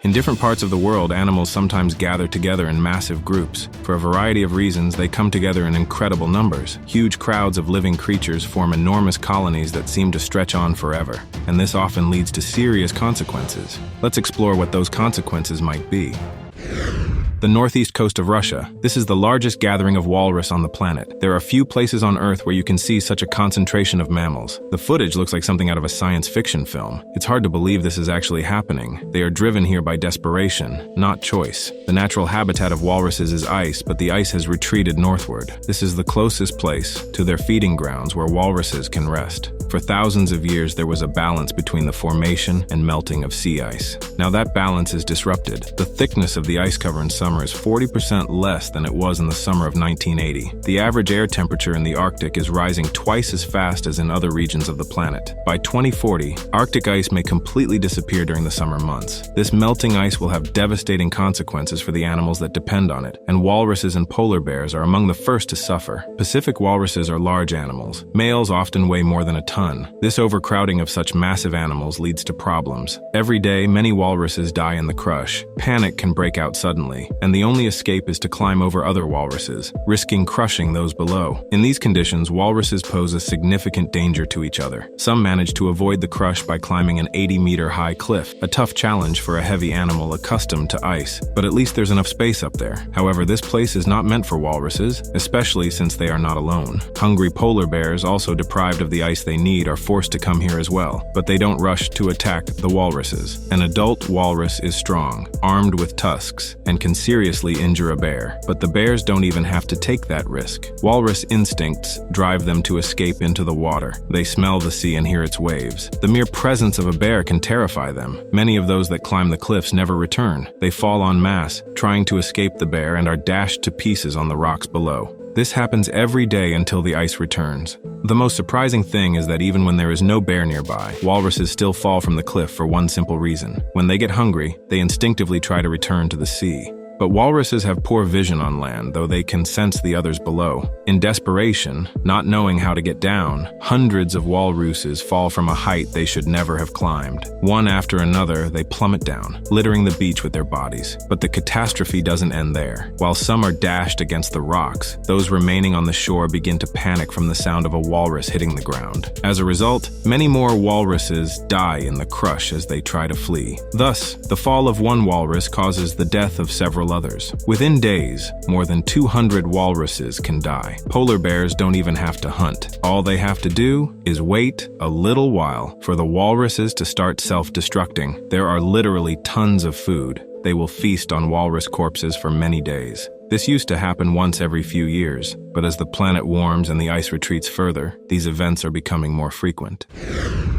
In different parts of the world, animals sometimes gather together in massive groups. For a variety of reasons, they come together in incredible numbers. Huge crowds of living creatures form enormous colonies that seem to stretch on forever, and this often leads to serious consequences. Let's explore what those consequences might be. The northeast coast of Russia. This is the largest gathering of walrus on the planet. There are few places on Earth where you can see such a concentration of mammals. The footage looks like something out of a science fiction film. It's hard to believe this is actually happening. They are driven here by desperation, not choice. The natural habitat of walruses is ice, but the ice has retreated northward. This is the closest place to their feeding grounds where walruses can rest. For thousands of years, there was a balance between the formation and melting of sea ice. Now that balance is disrupted. The thickness of the ice cover in summer is 40% less than it was in the summer of 1980. The average air temperature in the Arctic is rising twice as fast as in other regions of the planet. By 2040, Arctic ice may completely disappear during the summer months. This melting ice will have devastating consequences for the animals that depend on it, and walruses and polar bears are among the first to suffer. Pacific walruses are large animals. Males often weigh more than a ton. This overcrowding of such massive animals leads to problems. Every day, many walruses die in the crush. Panic can break out suddenly, and the only escape is to climb over other walruses, risking crushing those below. In these conditions, walruses pose a significant danger to each other. Some manage to avoid the crush by climbing an 80-meter-high cliff, a tough challenge for a heavy animal accustomed to ice, but at least there's enough space up there. However, this place is not meant for walruses, especially since they are not alone. Hungry polar bears, also deprived of the ice they need, are forced to come here as well, but they don't rush to attack the walruses. An adult walrus is strong, armed with tusks, and can seriously injure a bear, but the bears don't even have to take that risk. Walrus instincts drive them to escape into the water. They smell the sea and hear its waves. The mere presence of a bear can terrify them. Many of those that climb the cliffs never return. They fall en masse, trying to escape the bear, and are dashed to pieces on the rocks below. This happens every day until the ice returns. The most surprising thing is that even when there is no bear nearby, walruses still fall from the cliff for one simple reason. When they get hungry, they instinctively try to return to the sea. But walruses have poor vision on land, though they can sense the others below. In desperation, not knowing how to get down, hundreds of walruses fall from a height they should never have climbed. One after another, they plummet down, littering the beach with their bodies. But the catastrophe doesn't end there. While some are dashed against the rocks, those remaining on the shore begin to panic from the sound of a walrus hitting the ground. As a result, many more walruses die in the crush as they try to flee. Thus, the fall of one walrus causes the death of several others. Within days, more than 200 walruses can die. Polar bears don't even have to hunt. All they have to do is wait a little while for the walruses to start self-destructing. There are literally tons of food. They will feast on walrus corpses for many days. This used to happen once every few years, but as the planet warms and the ice retreats further, these events are becoming more frequent.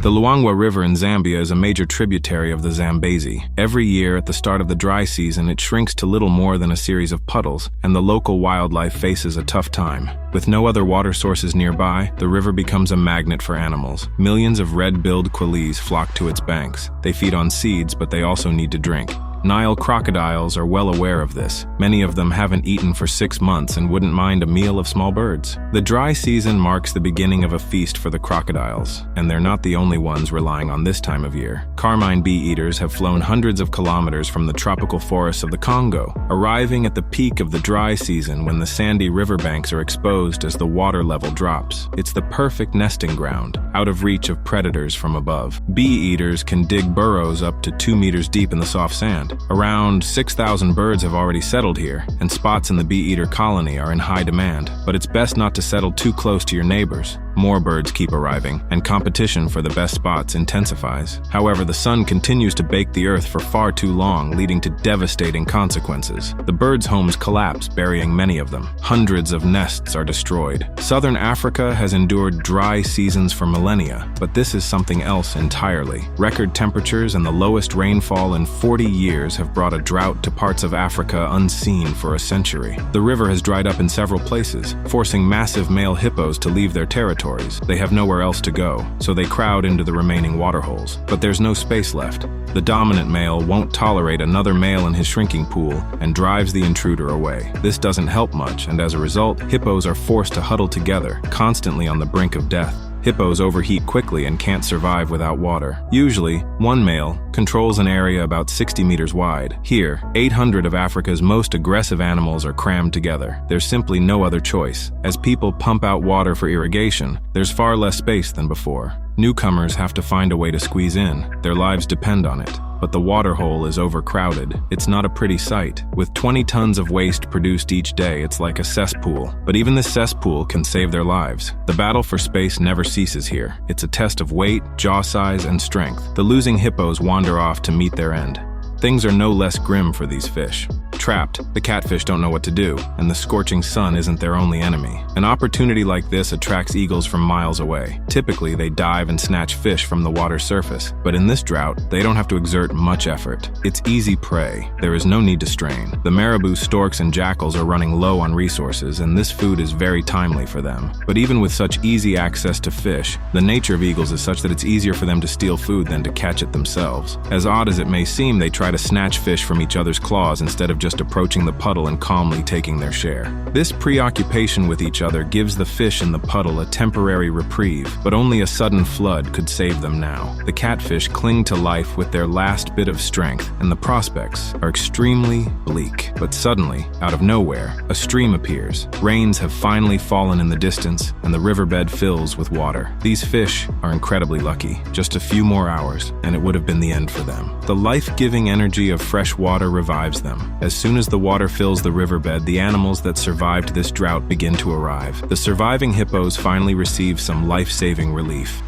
The Luangwa River in Zambia is a major tributary of the Zambezi. Every year at the start of the dry season, it shrinks to little more than a series of puddles, and the local wildlife faces a tough time. With no other water sources nearby, the river becomes a magnet for animals. Millions of red-billed colonies flock to its banks. They feed on seeds, but they also need to drink. Nile crocodiles are well aware of this. Many of them haven't eaten for 6 months and wouldn't mind a meal of small birds. The dry season marks the beginning of a feast for the crocodiles, and they're not the only ones relying on this time of year. Carmine bee-eaters have flown hundreds of kilometers from the tropical forests of the Congo, arriving at the peak of the dry season when the sandy riverbanks are exposed as the water level drops. It's the perfect nesting ground, out of reach of predators from above. Bee-eaters can dig burrows up to 2 meters deep in the soft sand. Around 6,000 birds have already settled here, and spots in the bee-eater colony are in high demand. But it's best not to settle too close to your neighbors. More birds keep arriving, and competition for the best spots intensifies. However, the sun continues to bake the earth for far too long, leading to devastating consequences. The birds' homes collapse, burying many of them. Hundreds of nests are destroyed. Southern Africa has endured dry seasons for millennia, but this is something else entirely. Record temperatures and the lowest rainfall in 40 years have brought a drought to parts of Africa unseen for a century. The river has dried up in several places, forcing massive male hippos to leave their territories. They have nowhere else to go, so they crowd into the remaining waterholes. But there's no space left. The dominant male won't tolerate another male in his shrinking pool and drives the intruder away. This doesn't help much, and as a result, hippos are forced to huddle together, constantly on the brink of death. Hippos overheat quickly and can't survive without water. Usually, one male controls an area about 60 meters wide. Here, 800 of Africa's most aggressive animals are crammed together. There's simply no other choice. As people pump out water for irrigation, there's far less space than before. Newcomers have to find a way to squeeze in. Their lives depend on it. But the water hole is overcrowded. It's not a pretty sight. With 20 tons of waste produced each day, it's like a cesspool. But even this cesspool can save their lives. The battle for space never ceases here. It's a test of weight, jaw size, and strength. The losing hippos wander off to meet their end. Things are no less grim for these fish. Trapped, the catfish don't know what to do, and the scorching sun isn't their only enemy. An opportunity like this attracts eagles from miles away. Typically, they dive and snatch fish from the water's surface, but in this drought, they don't have to exert much effort. It's easy prey. There is no need to strain. The marabou, storks, and jackals are running low on resources, and this food is very timely for them. But even with such easy access to fish, the nature of eagles is such that it's easier for them to steal food than to catch it themselves. As odd as it may seem, they try to snatch fish from each other's claws instead of just approaching the puddle and calmly taking their share. This preoccupation with each other gives the fish in the puddle a temporary reprieve, but only a sudden flood could save them now. The catfish cling to life with their last bit of strength, and the prospects are extremely bleak. But suddenly, out of nowhere, a stream appears. Rains have finally fallen in the distance, and the riverbed fills with water. These fish are incredibly lucky. Just a few more hours, and it would have been the end for them. The life-giving energy of fresh water revives them. As soon as the water fills the riverbed, the animals that survived this drought begin to arrive. The surviving hippos finally receive some life-saving relief.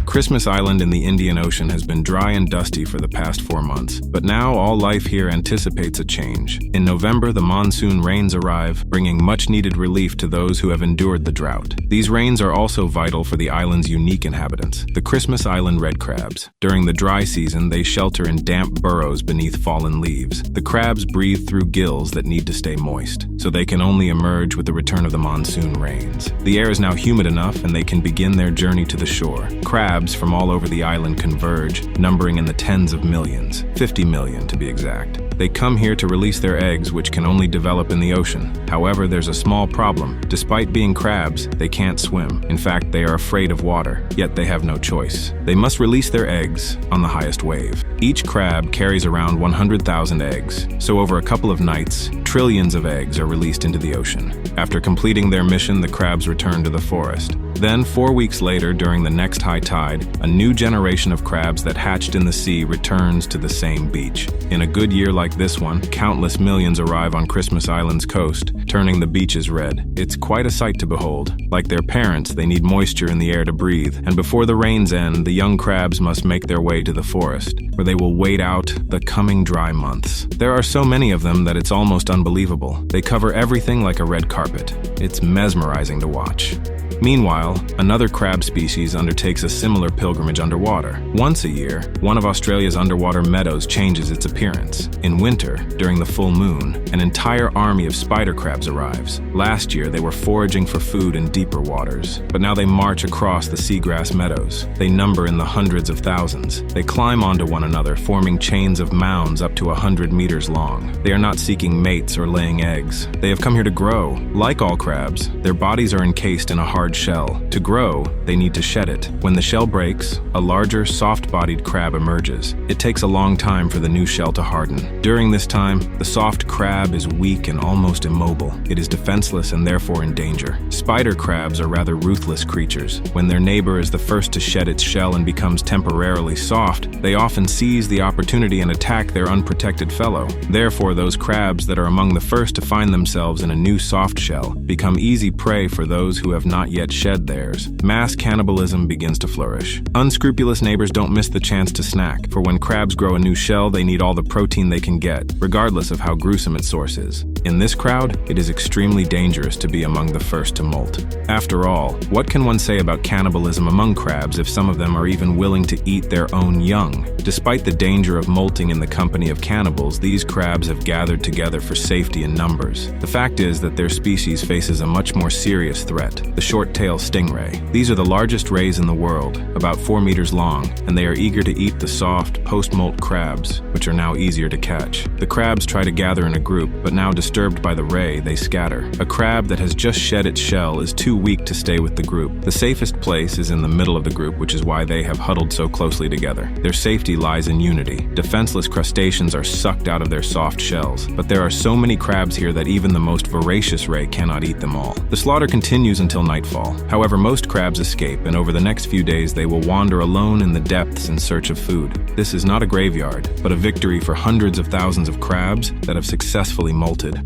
Christmas Island in the Indian Ocean has been dry and dusty for the past 4 months, but now all life here anticipates a change. In November, the monsoon rains arrive, bringing much-needed relief to those who have endured the drought. These rains are also vital for the island's unique inhabitants, the Christmas Island red crabs. During the dry season, they shelter in damp burrows beneath fallen leaves. The crabs breathe through gills that need to stay moist, so they can only emerge with the return of the monsoon rains. The air is now humid enough, and they can begin their journey to the shore. Crabs from all over the island converge, numbering in the tens of millions, 50 million to be exact. They come here to release their eggs, which can only develop in the ocean. However, there's a small problem. Despite being crabs, they can't swim. In fact, they are afraid of water, yet they have no choice. They must release their eggs on the highest wave. Each crab carries around 100,000 eggs, so over a couple of nights, trillions of eggs are released into the ocean. After completing their mission, the crabs return to the forest. Then, 4 weeks later, during the next high tide, a new generation of crabs that hatched in the sea returns to the same beach. In a good year like this one, countless millions arrive on Christmas Island's coast, turning the beaches red. It's quite a sight to behold. Like their parents, they need moisture in the air to breathe, and before the rains end, the young crabs must make their way to the forest, where they will wait out the coming dry months. There are so many of them that it's almost unbelievable. They cover everything like a red carpet. It's mesmerizing to watch. Meanwhile, another crab species undertakes a similar pilgrimage underwater. Once a year, one of Australia's underwater meadows changes its appearance. In winter, during the full moon, an entire army of spider crabs arrives. Last year, they were foraging for food in deeper waters, but now they march across the seagrass meadows. They number in the hundreds of thousands. They climb onto one another, forming chains of mounds up to 100 meters long. They are not seeking mates or laying eggs. They have come here to grow. Like all crabs, their bodies are encased in a hard shell. To grow, they need to shed it. When the shell breaks, a larger, soft-bodied crab emerges. It takes a long time for the new shell to harden. During this time, the soft crab is weak and almost immobile. It is defenseless and therefore in danger. Spider crabs are rather ruthless creatures. When their neighbor is the first to shed its shell and becomes temporarily soft, they often seize the opportunity and attack their unprotected fellow. Therefore, those crabs that are among the first to find themselves in a new soft shell become easy prey for those who have not yet shed theirs. Mass cannibalism begins to flourish. Unscrupulous neighbors don't miss the chance to snack, for when crabs grow a new shell, they need all the protein they can get, regardless of how gruesome its source is. In this crowd, it is extremely dangerous to be among the first to molt. After all, what can one say about cannibalism among crabs if some of them are even willing to eat their own young? Despite the danger of molting in the company of cannibals, these crabs have gathered together for safety in numbers. The fact is that their species faces a much more serious threat, the short-tailed stingray. These are the largest rays in the world, about 4 meters long, and they are eager to eat the soft, post-molt crabs, which are now easier to catch. The crabs try to gather in a group, but now distracted disturbed by the ray, they scatter. A crab that has just shed its shell is too weak to stay with the group. The safest place is in the middle of the group, which is why they have huddled so closely together. Their safety lies in unity. Defenseless crustaceans are sucked out of their soft shells, but there are so many crabs here that even the most voracious ray cannot eat them all. The slaughter continues until nightfall. However, most crabs escape, and over the next few days they will wander alone in the depths in search of food. This is not a graveyard, but a victory for hundreds of thousands of crabs that have successfully molted.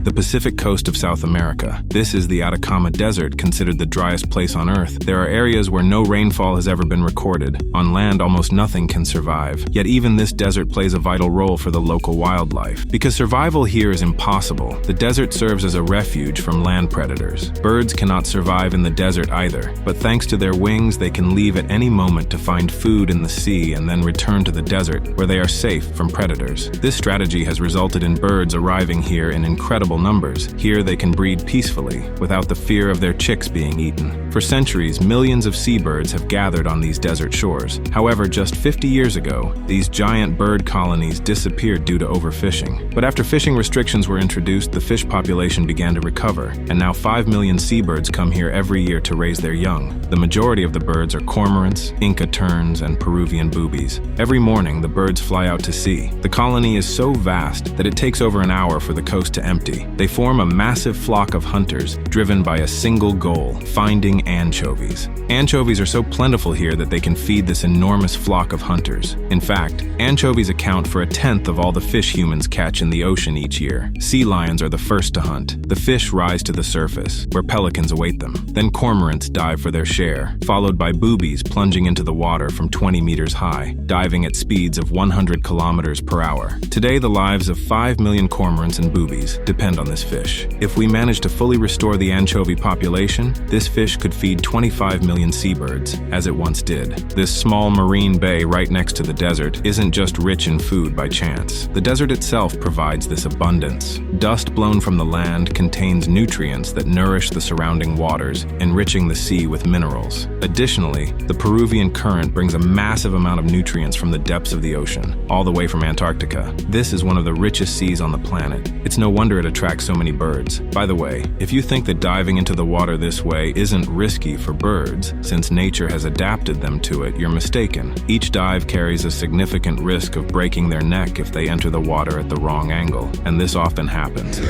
The Pacific coast of South America. This is the Atacama Desert, considered the driest place on Earth. There are areas where no rainfall has ever been recorded. On land, almost nothing can survive. Yet even this desert plays a vital role for the local wildlife. Because survival here is impossible, the desert serves as a refuge from land predators. Birds cannot survive in the desert either, but thanks to their wings, they can leave at any moment to find food in the sea and then return to the desert, where they are safe from predators. This strategy has resulted in birds arriving here in incredible numbers. Here they can breed peacefully, without the fear of their chicks being eaten. For centuries, millions of seabirds have gathered on these desert shores. However, just 50 years ago, these giant bird colonies disappeared due to overfishing. But after fishing restrictions were introduced, the fish population began to recover, and now 5 million seabirds come here every year to raise their young. The majority of the birds are cormorants, Inca terns, and Peruvian boobies. Every morning, the birds fly out to sea. The colony is so vast that it takes over an hour for the coast to empty. They form a massive flock of hunters, driven by a single goal: finding anchovies. Anchovies are so plentiful here that they can feed this enormous flock of hunters. In fact, anchovies account for 1/10 of all the fish humans catch in the ocean each year. Sea lions are the first to hunt. The fish rise to the surface, where pelicans await them. Then cormorants dive for their share, followed by boobies plunging into the water from 20 meters high, diving at speeds of 100 kilometers per hour. Today, the lives of 5 million cormorants and boobies depend on this fish. If we manage to fully restore the anchovy population, this fish could feed 25 million seabirds, as it once did. This small marine bay right next to the desert isn't just rich in food by chance. The desert itself provides this abundance. Dust blown from the land contains nutrients that nourish the surrounding waters, enriching the sea with minerals. Additionally, the Peruvian current brings a massive amount of nutrients from the depths of the ocean, all the way from Antarctica. This is one of the richest seas on the planet. It's no wonder it attracts so many birds. By the way, if you think that diving into the water this way isn't risky for birds, since nature has adapted them to it, you're mistaken. Each dive carries a significant risk of breaking their neck if they enter the water at the wrong angle, and this often happens.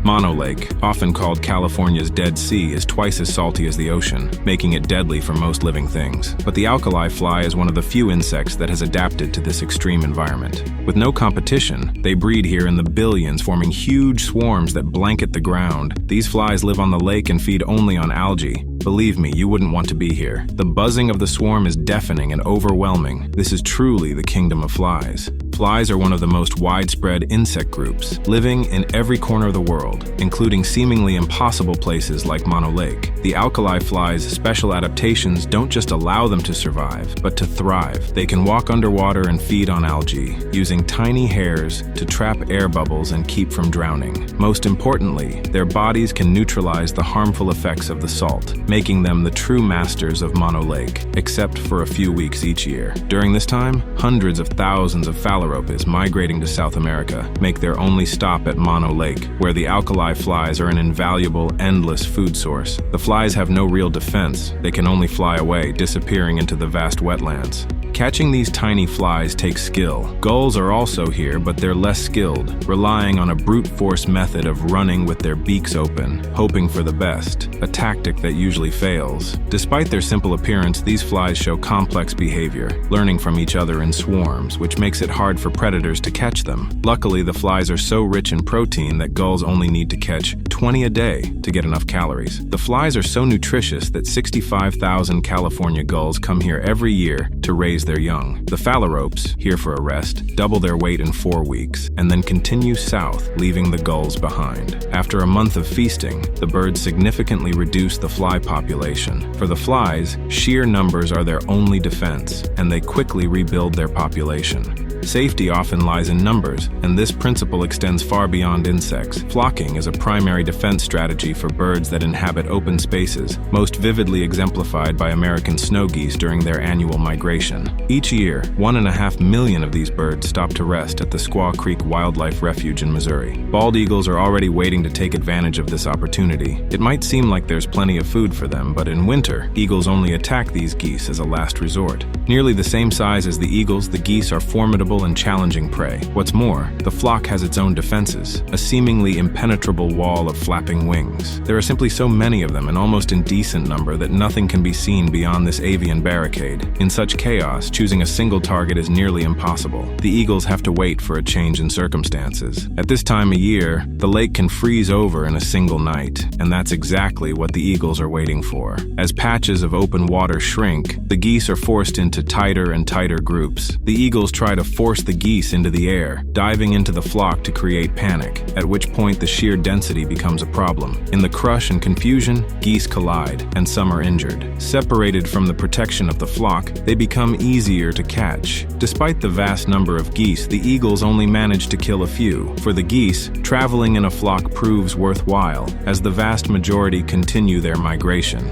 Mono Lake, often called California's Dead Sea, is twice as salty as the ocean, making it deadly for most living things. But the alkali fly is one of the few insects that has adapted to this extreme environment. With no competition, they breed here in the billions, forming huge swarms that blanket the ground. These flies live on the lake and feed only on algae. Believe me, you wouldn't want to be here. The buzzing of the swarm is deafening and overwhelming. This is truly the kingdom of flies. Flies are one of the most widespread insect groups, living in every corner of the world, including seemingly impossible places like Mono Lake. The alkali flies' special adaptations don't just allow them to survive, but to thrive. They can walk underwater and feed on algae, using tiny hairs to trap air bubbles and keep from drowning. Most importantly, their bodies can neutralize the harmful effects of the salt, making them the true masters of Mono Lake, except for a few weeks each year. During this time, hundreds of thousands of phalaropes migrating to South America make their only stop at Mono Lake, where the alkali flies are an invaluable, endless food source. The flies have no real defense. They can only fly away, disappearing into the vast wetlands. Catching these tiny flies takes skill. Gulls are also here, but they're less skilled, relying on a brute force method of running with their beaks open, hoping for the best, a tactic that usually fails. Despite their simple appearance, these flies show complex behavior, learning from each other in swarms, which makes it hard for predators to catch them. Luckily, the flies are so rich in protein that gulls only need to catch 20 a day to get enough calories. The flies are so nutritious that 65,000 California gulls come here every year to raise their young. The phalaropes, here for a rest, double their weight in 4 weeks, and then continue south, leaving the gulls behind. After a month of feasting, the birds significantly reduce the fly population. For the flies, sheer numbers are their only defense, and they quickly rebuild their population. Safety often lies in numbers, and this principle extends far beyond insects. Flocking is a primary defense strategy for birds that inhabit open spaces, most vividly exemplified by American snow geese during their annual migration. Each year, 1.5 million of these birds stop to rest at the Squaw Creek Wildlife Refuge in Missouri. Bald eagles are already waiting to take advantage of this opportunity. It might seem like there's plenty of food for them, but in winter, eagles only attack these geese as a last resort. Nearly the same size as the eagles, the geese are formidable and challenging prey. What's more, the flock has its own defenses, a seemingly impenetrable wall of flapping wings. There are simply so many of them, an almost indecent number, that nothing can be seen beyond this avian barricade. In such chaos, choosing a single target is nearly impossible. The eagles have to wait for a change in circumstances. At this time of year, the lake can freeze over in a single night, and that's exactly what the eagles are waiting for. As patches of open water shrink, the geese are forced into tighter and tighter groups. The eagles try to force the geese into the air, diving into the flock to create panic, at which point the sheer density becomes a problem. In the crush and confusion, geese collide, and some are injured. Separated from the protection of the flock, they become easier to catch. Despite the vast number of geese, the eagles only manage to kill a few. For the geese, traveling in a flock proves worthwhile, as the vast majority continue their migration.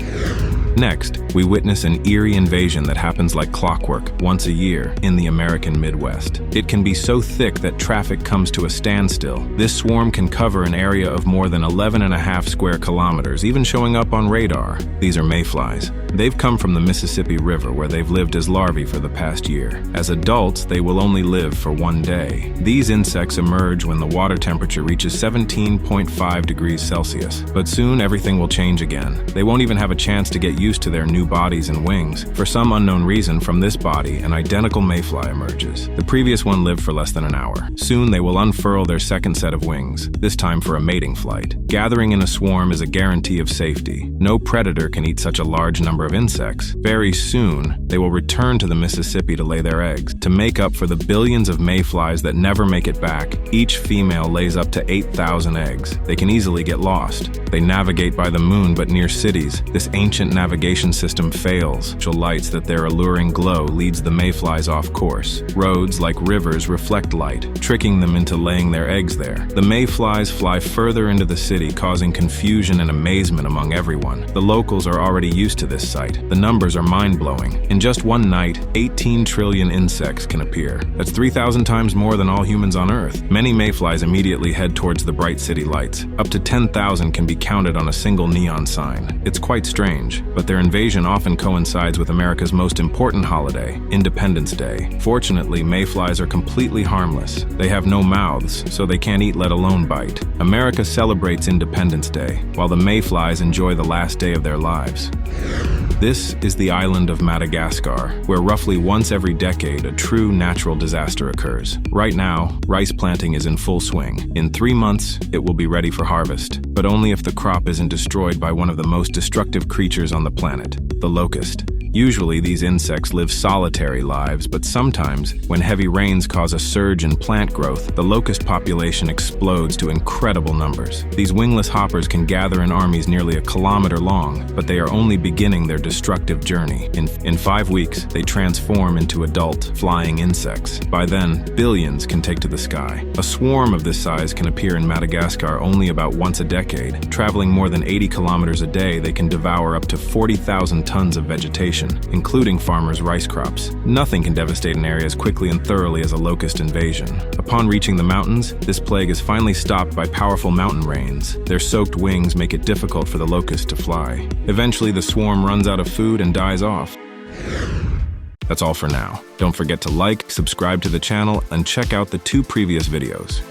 Next, we witness an eerie invasion that happens like clockwork once a year in the American Midwest. It can be so thick that traffic comes to a standstill. This swarm can cover an area of more than 11.5 square kilometers, even showing up on radar. These are mayflies. They've come from the Mississippi River, where they've lived as larvae for the past year. As adults, they will only live for one day. These insects emerge when the water temperature reaches 17.5 degrees Celsius. But soon, everything will change again. They won't even have a chance to get used to their new bodies and wings. For some unknown reason, from this body, an identical mayfly emerges. The previous one lived for less than an hour. Soon, they will unfurl their second set of wings, this time for a mating flight. Gathering in a swarm is a guarantee of safety. No predator can eat such a large number of insects. Very soon, they will return to the Mississippi to lay their eggs. To make up for the billions of mayflies that never make it back, each female lays up to 8,000 eggs. They can easily get lost. They navigate by the moon, but near cities, this ancient navigation system fails. Lights that their alluring glow leads the mayflies off course. Roads, like rivers, reflect light, tricking them into laying their eggs there. The mayflies fly further into the city, causing confusion and amazement among everyone. The locals are already used to this sight. The numbers are mind-blowing. In just one night, 18 trillion insects can appear. That's 3,000 times more than all humans on Earth. Many mayflies immediately head towards the bright city lights. Up to 10,000 can be counted on a single neon sign. It's quite strange, but their invasion often coincides with America's most important holiday, Independence Day. Fortunately, mayflies are completely harmless. They have no mouths, so they can't eat, let alone bite. America celebrates Independence Day, while the mayflies enjoy the last day of their lives. This is the island of Madagascar, where roughly once every decade a true natural disaster occurs. Right now, rice planting is in full swing. In 3 months, it will be ready for harvest, but only if the crop isn't destroyed by one of the most destructive creatures on the planet, the locust. Usually, these insects live solitary lives, but sometimes, when heavy rains cause a surge in plant growth, the locust population explodes to incredible numbers. These wingless hoppers can gather in armies nearly a kilometer long, but they are only beginning their destructive journey. In 5 weeks, they transform into adult, flying insects. By then, billions can take to the sky. A swarm of this size can appear in Madagascar only about once a decade. Traveling more than 80 kilometers a day, they can devour up to 40,000 tons of vegetation, including farmers' rice crops. Nothing can devastate an area as quickly and thoroughly as a locust invasion. Upon reaching the mountains, this plague is finally stopped by powerful mountain rains. Their soaked wings make it difficult for the locust to fly. Eventually, the swarm runs out of food and dies off. That's all for now. Don't forget to like, subscribe to the channel, and check out the 2 previous videos.